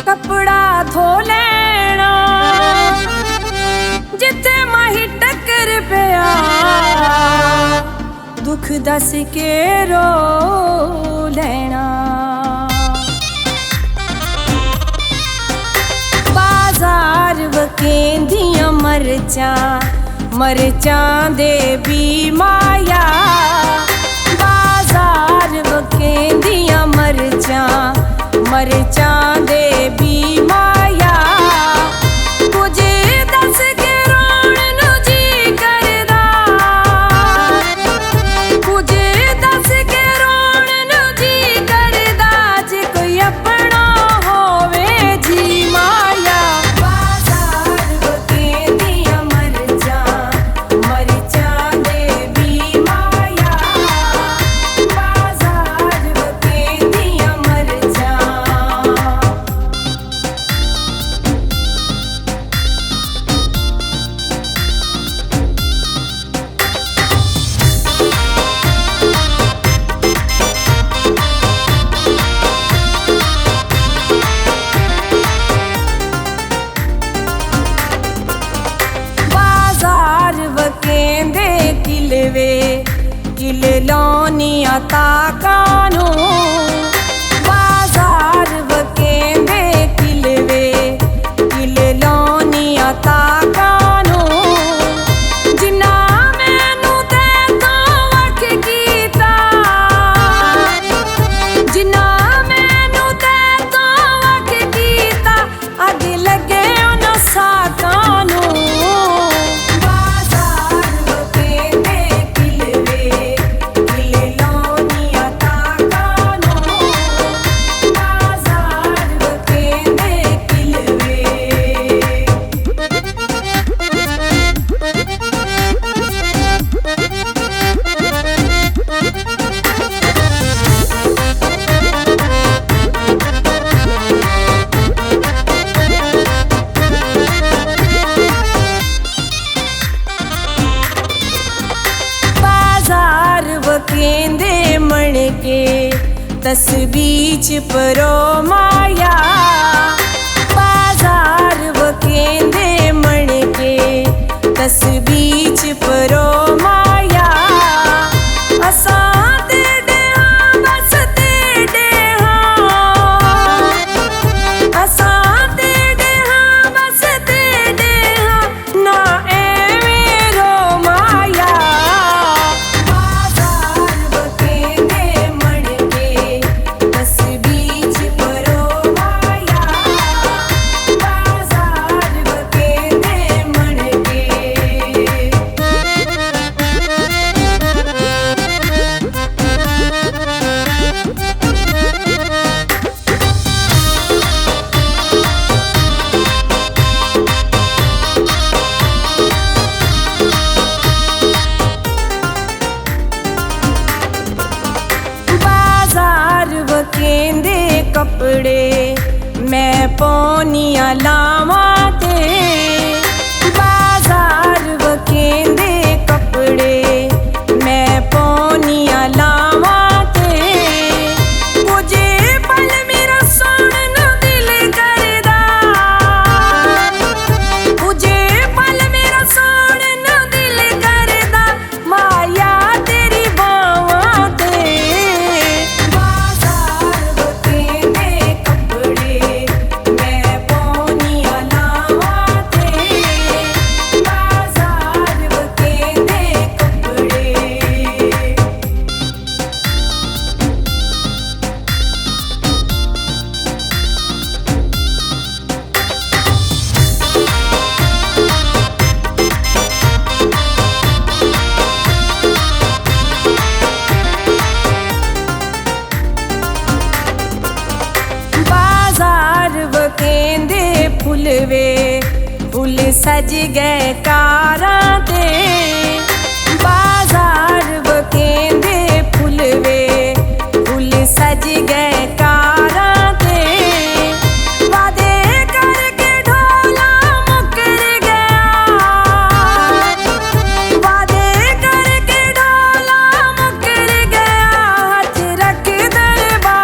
कपड़ा धो लेना जिथे माही टक्कर पिया, दुख दस के रो लेना। बाजार वकेंदियां मरचां, मरचां दे भी माया। बाजार वकेंदियां मरचां, मरचां दे भी माया। कुछ दस के रोण नू जी करदा, कुछ दस के रोण नू जी करदा, जे कोई अपना होवे जी माया। बाजार वकेंदियां मरचां, मरचां दे भी माया। बाजार वकेंदियां मरचां। बाजार वकेंदे किलवे, किल लौनियां ताकानू। बाजार वकेंदे किलवे, किल लौनियां ताकानू। जिन्ना मैनू ते तो वख कीता, जिन्ना मैनू ते तो वख कीता, अग लगे उन्हां साकानू। बाजार वकेंदे किलवे, किल लौनियां ताकानू। बाजार वकेंदे किलवे। बाजार वकेंदे मणके, तस्बीच परो माया। बाजार वकेंदे मणके, तस्बीच परो माया। असां ते डेहां बस ते डेहां, असां ते डेहां बस ते डेहां, ना एवें रो माया। बाजार वकेंदे मणके, तस्बीच परो माया। बाजार वकेंदे मणके। बाजार वकेंदे कपड़े, मैं पौनियां लावां ते। बाजार वकेंदे कपड़े, मैं पौनियां लावां ते। कुछ पल मेरा सोहण नू दिल करदा, कुछ पल मेरा सोहण नू दिल करदा, माया तेरी बावां ते। बाजार वकेंदे कपड़े, मैं पौनियां लावां ते। बाजार वकेंदे कपड़े। बाजार वकेंदे फुलवे, फुल सज गए कारां ते। बाजार वकेंदे फुलवे, फुल सज गए कारां ते। वादे करके ढोला मुकर गया, वादे करके ढोला मुकर गया। हाथ रख दरबार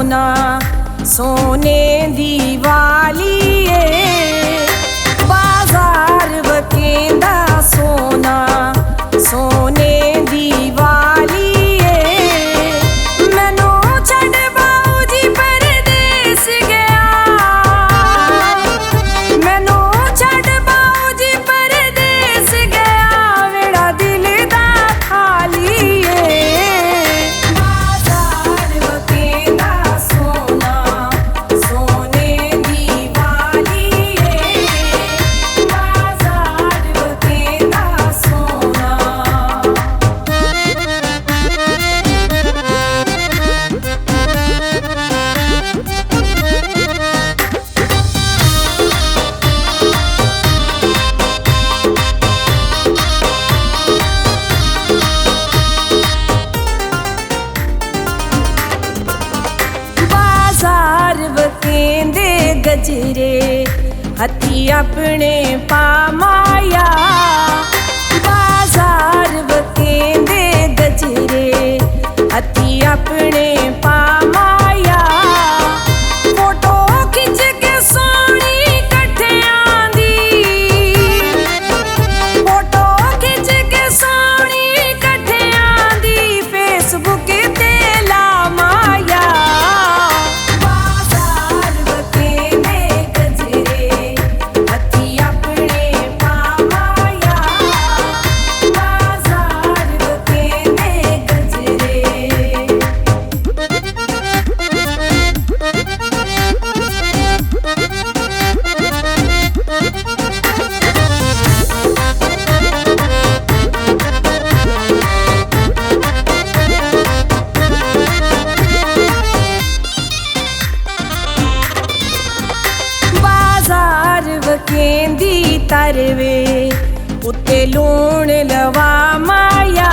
सोना सोने दी वालिए बाजार वकेंदा सोना सोने दी वालिए मैनू छड़ बाऊजी परदेस गया मैनू छड़ बाऊजी परदेस गया मेरा दिल दा खालिए बाजार वकेंदा सोना सोने दी वालिए बाजार वकेंदा सोना। बाजार वकेंदे गजरे हथी अपने पामाया बाजार वकेंदे गजरे हथी अपने पामाया फोटो खिंच के सोनी कट्ठियां दी फोटो खिंच के सोनी कट्ठियां दी फेसबुक ते ला माया बाजार वकेंदे गजरे हथी अपने पामाया बाजार वकेंदे गजरे। बाजार वकेंदी तरवे उत्ते लूण लवा माया